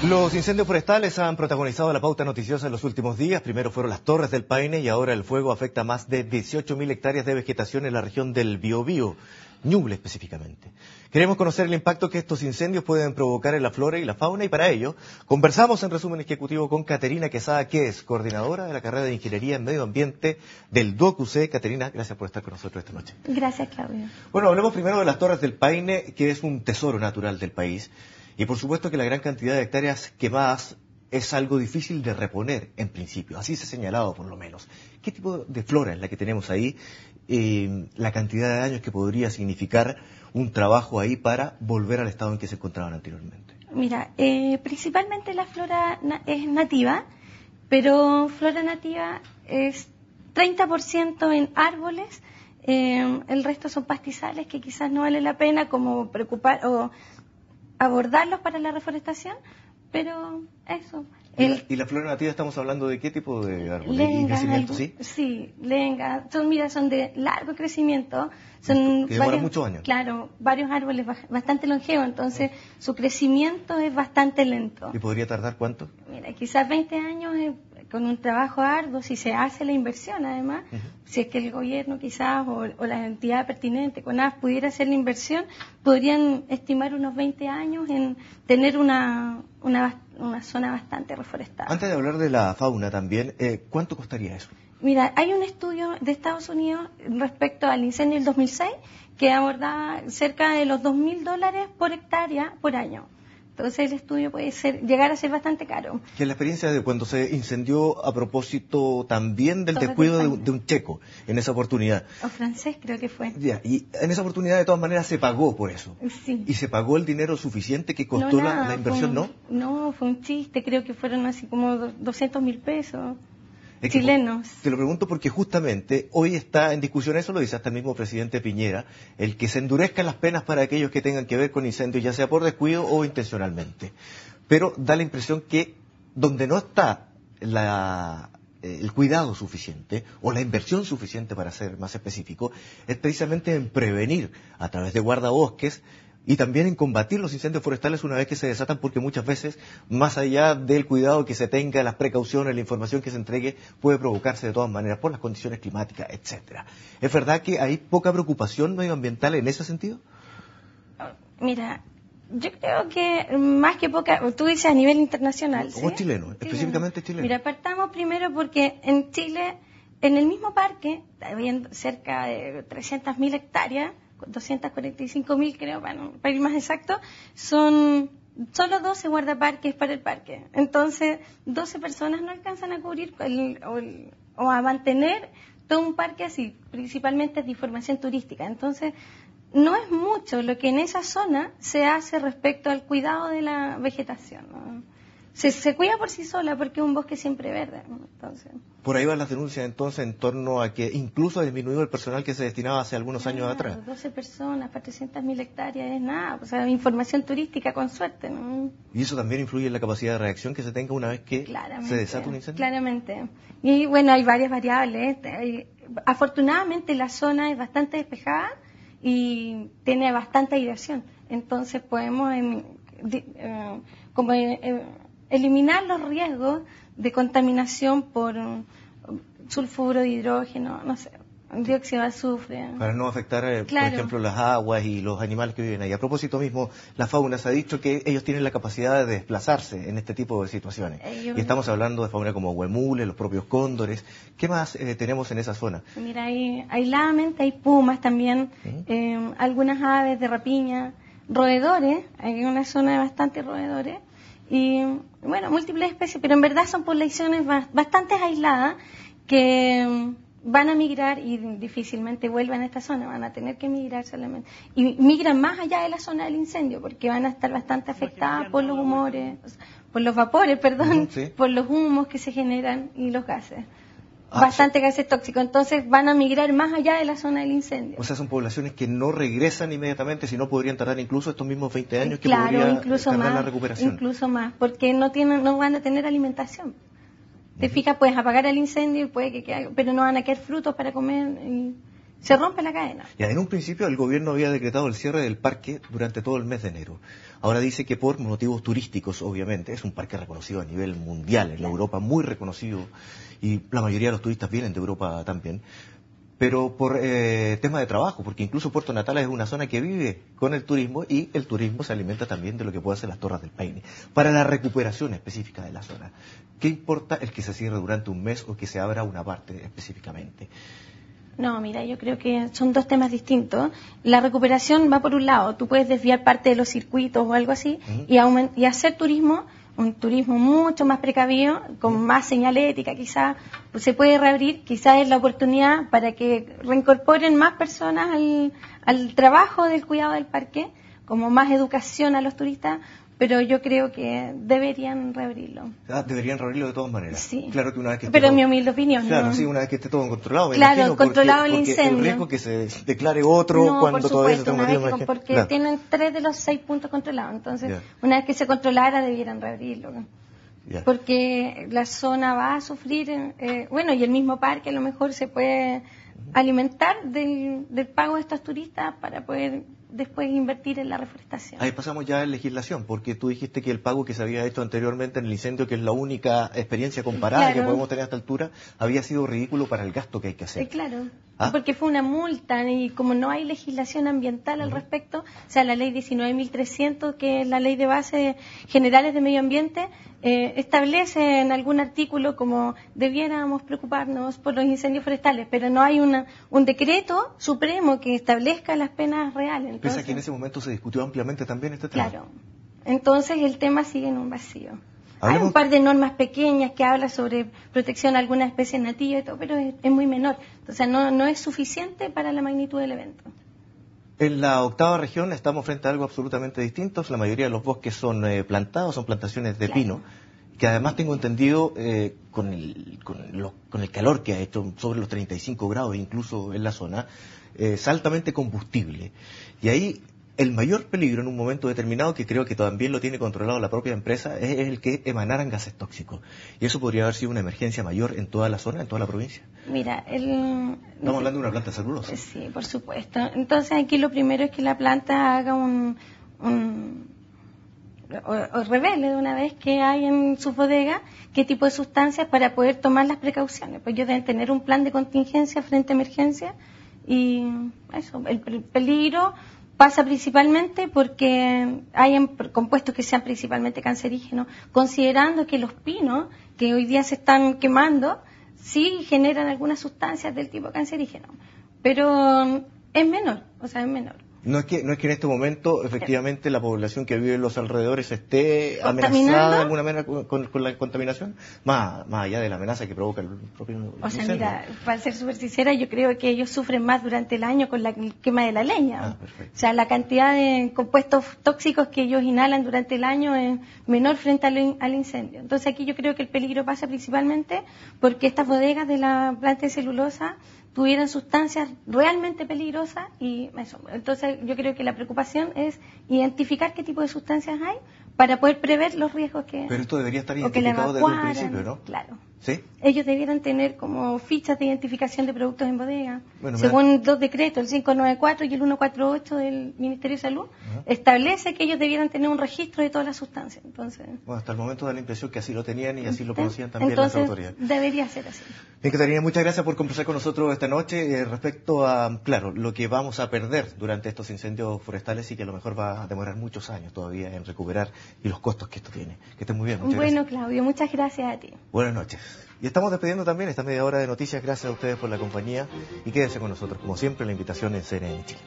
Los incendios forestales han protagonizado la pauta noticiosa en los últimos días. Primero fueron las Torres del Paine y ahora el fuego afecta a más de 18.000 hectáreas de vegetación en la región del Biobío, Ñuble específicamente. Queremos conocer el impacto que estos incendios pueden provocar en la flora y la fauna y para ello conversamos en resumen ejecutivo con Caterina Quesada, que es coordinadora de la carrera de Ingeniería en Medio Ambiente del DUOC-UC. Caterina, gracias por estar con nosotros esta noche. Gracias, Claudio. Bueno, hablemos primero de las Torres del Paine, que es un tesoro natural del país. Y por supuesto que la gran cantidad de hectáreas quemadas es algo difícil de reponer en principio, así se ha señalado por lo menos. ¿Qué tipo de flora es la que tenemos ahí? La cantidad de daños que podría significar un trabajo ahí para volver al estado en que se encontraban anteriormente. Mira, principalmente la flora es nativa, pero flora nativa es 30% en árboles, el resto son pastizales que quizás no vale la pena como preocupar o abordarlos para la reforestación, pero eso. ¿Y la flora nativa estamos hablando de qué tipo de árboles? Lengas, ¿Y crecimiento, sí? Sí, lengas. Son de largo crecimiento. Que demoran muchos años. Claro, varios árboles bastante longevos, entonces su crecimiento es bastante lento. ¿Y podría tardar cuánto? Mira, quizás 20 años con un trabajo arduo, si se hace la inversión además, si es que el gobierno quizás o la entidad pertinente, CONAF, pudiera hacer la inversión, podrían estimar unos 20 años en tener una zona bastante reforestada. Antes de hablar de la fauna también, ¿cuánto costaría eso? Mira, hay un estudio de Estados Unidos respecto al incendio del 2006 que abordaba cerca de los $2.000 por hectárea por año. Entonces el estudio puede llegar a ser bastante caro. Que la experiencia de cuando se incendió a propósito también del descuido de un checo en esa oportunidad. O francés creo que fue. Ya, y en esa oportunidad de todas maneras se pagó por eso. Sí. ¿Y se pagó el dinero suficiente que costó la inversión, no? No, fue un chiste, creo que fueron así como 200.000 pesos. Chilenos. Te lo pregunto porque justamente hoy está en discusión, eso lo dice hasta el mismo presidente Piñera, el que se endurezcan las penas para aquellos que tengan que ver con incendios, ya sea por descuido o intencionalmente. Pero da la impresión que donde no está el cuidado suficiente o la inversión suficiente, para ser más específico, es precisamente en prevenir a través de guardabosques y también en combatir los incendios forestales una vez que se desatan, porque muchas veces, más allá del cuidado que se tenga, las precauciones, la información que se entregue, puede provocarse de todas maneras por las condiciones climáticas, etcétera. ¿Es verdad que hay poca preocupación medioambiental en ese sentido? Mira, yo creo que más que poca, tú dices a nivel internacional, ¿sí? O chileno, específicamente chileno. Mira, partamos primero porque en Chile, en el mismo parque, había cerca de 300.000 hectáreas, 245.000 creo, bueno, para ir más exacto, son solo 12 guardaparques para el parque. Entonces, 12 personas no alcanzan a cubrir o a mantener todo un parque así, principalmente es de información turística. Entonces, no es mucho lo que en esa zona se hace respecto al cuidado de la vegetación, ¿no? Se cuida por sí sola porque es un bosque siempre verde, ¿no? Entonces, por ahí van las denuncias entonces en torno a que incluso ha disminuido el personal que se destinaba hace algunos años atrás. 12 personas para 300.000 hectáreas es nada, o sea, información turística con suerte, ¿no? ¿Y eso también influye en la capacidad de reacción que se tenga una vez que se desata un incendio? Claramente. Y bueno, hay varias variables. Afortunadamente la zona es bastante despejada y tiene bastante aireación. Entonces podemos eliminar los riesgos de contaminación por sulfuro de hidrógeno, no sé, dióxido de azufre. Para no afectar, por ejemplo, las aguas y los animales que viven ahí. A propósito mismo, la fauna, se ha dicho que ellos tienen la capacidad de desplazarse en este tipo de situaciones. Y estamos hablando de fauna como huemules, los propios cóndores. ¿Qué más tenemos en esa zona? Mira, aisladamente hay pumas también, algunas aves de rapiña, roedores, hay una zona de bastantes roedores. Y bueno, múltiples especies, pero en verdad son poblaciones bastante aisladas que van a migrar y difícilmente vuelvan a esta zona, van a tener que migrar solamente. Y migran más allá de la zona del incendio porque van a estar bastante afectadas por los vapores, por los humos que se generan y los gases. Bastante gases tóxicos, entonces van a migrar más allá de la zona del incendio. O sea, son poblaciones que no regresan inmediatamente, sino podrían tardar incluso estos mismos 20 años que podría tardar la recuperación. Incluso más, porque no van a tener alimentación. Te fijas, puedes apagar el incendio y puede que quede, pero no van a quedar frutos para comer. Y Se rompe la cadena. Ya, en un principio el gobierno había decretado el cierre del parque durante todo el mes de enero. Ahora dice que por motivos turísticos, obviamente, es un parque reconocido a nivel mundial, en Europa muy reconocido, y la mayoría de los turistas vienen de Europa también. Pero por tema de trabajo, porque incluso Puerto Natales es una zona que vive con el turismo y el turismo se alimenta también de lo que puede ser las Torres del Paine. Para la recuperación específica de la zona, ¿qué importa el que se cierre durante un mes o que se abra una parte específicamente? No, mira, yo creo que son dos temas distintos. La recuperación va por un lado, tú puedes desviar parte de los circuitos o algo así y hacer turismo, un turismo mucho más precavido, con más señalética quizás, pues se puede reabrir, quizás es la oportunidad para que reincorporen más personas al trabajo del cuidado del parque, como más educación a los turistas, pero yo creo que deberían reabrirlo. Deberían reabrirlo de todas maneras. Sí. Claro que una vez que pero en mi humilde opinión. Claro, ¿no? Sí, una vez que esté todo controlado. Claro, imagino, controlado el porque incendio. el riesgo que se declare otro no, cuando por todavía supuesto, se está una porque claro. tienen 3 de los 6 puntos controlados. Entonces, una vez que se controlara, debieran reabrirlo. ¿no? Porque la zona va a sufrir, y el mismo parque a lo mejor se puede alimentar del pago de estos turistas para poder después invertir en la reforestación. Ahí pasamos ya en legislación, porque tú dijiste que el pago que se había hecho anteriormente en el incendio, que es la única experiencia comparada que podemos tener a esta altura, había sido ridículo para el gasto que hay que hacer. Claro, porque fue una multa y como no hay legislación ambiental al respecto, o sea, la ley 19.300, que es la ley de bases generales de medio ambiente, establece en algún artículo como debiéramos preocuparnos por los incendios forestales, pero no hay un decreto supremo que establezca las penas reales. Pese a que en ese momento se discutió ampliamente también este tema. Claro, entonces el tema sigue en un vacío. ¿Hablamos? Hay un par de normas pequeñas que hablan sobre protección a algunas especies nativas y todo, pero es muy menor. O sea, no es suficiente para la magnitud del evento. En la 8ª región estamos frente a algo absolutamente distinto. La mayoría de los bosques son plantados, son plantaciones de pino, que además tengo entendido con el calor que ha hecho, sobre los 35 grados incluso en la zona, es altamente combustible. Y ahí el mayor peligro en un momento determinado, que creo que también lo tiene controlado la propia empresa, es el que emanaran gases tóxicos. Y eso podría haber sido una emergencia mayor en toda la zona, en toda la provincia. Mira, estamos hablando de una planta de celulosa. Sí, por supuesto. Entonces aquí lo primero es que la planta haga o revele de una vez que hay en su bodega qué tipo de sustancias para poder tomar las precauciones. Pues ellos deben tener un plan de contingencia frente a emergencia y eso, el peligro pasa principalmente porque hay compuestos que sean principalmente cancerígenos, considerando que los pinos que hoy día se están quemando sí generan algunas sustancias del tipo cancerígeno, pero es menor, es menor. No es que en este momento efectivamente la población que vive en los alrededores esté amenazada de alguna manera con la contaminación, más allá de la amenaza que provoca el propio incendio. Mira, para ser súper sincera, yo creo que ellos sufren más durante el año con la quema de la leña. O sea, la cantidad de compuestos tóxicos que ellos inhalan durante el año es menor frente al incendio. Entonces aquí yo creo que el peligro pasa principalmente porque estas bodegas de la planta de celulosa tuvieran sustancias realmente peligrosas y eso. Entonces yo creo que la preocupación es identificar qué tipo de sustancias hay para poder prever los riesgos que... Pero esto debería estar identificado desde el principio, ¿no? Claro. ¿Sí? Ellos debieran tener como fichas de identificación de productos en bodega. Según dos decretos, el 594 y el 148 del Ministerio de Salud, establece que ellos debieran tener un registro de todas las sustancias. Entonces, hasta el momento da la impresión que así lo tenían y así lo conocían también las autoridades. Debería ser así. Bien, Catarina, muchas gracias por conversar con nosotros esta noche respecto a, lo que vamos a perder durante estos incendios forestales y que a lo mejor va a demorar muchos años todavía en recuperar y los costos que esto tiene. Que estén muy bien. Muchas gracias. Claudio, muchas gracias a ti. Buenas noches. Y estamos despidiendo también esta media hora de noticias. Gracias a ustedes por la compañía y quédense con nosotros. Como siempre, la invitación en CNN Chile.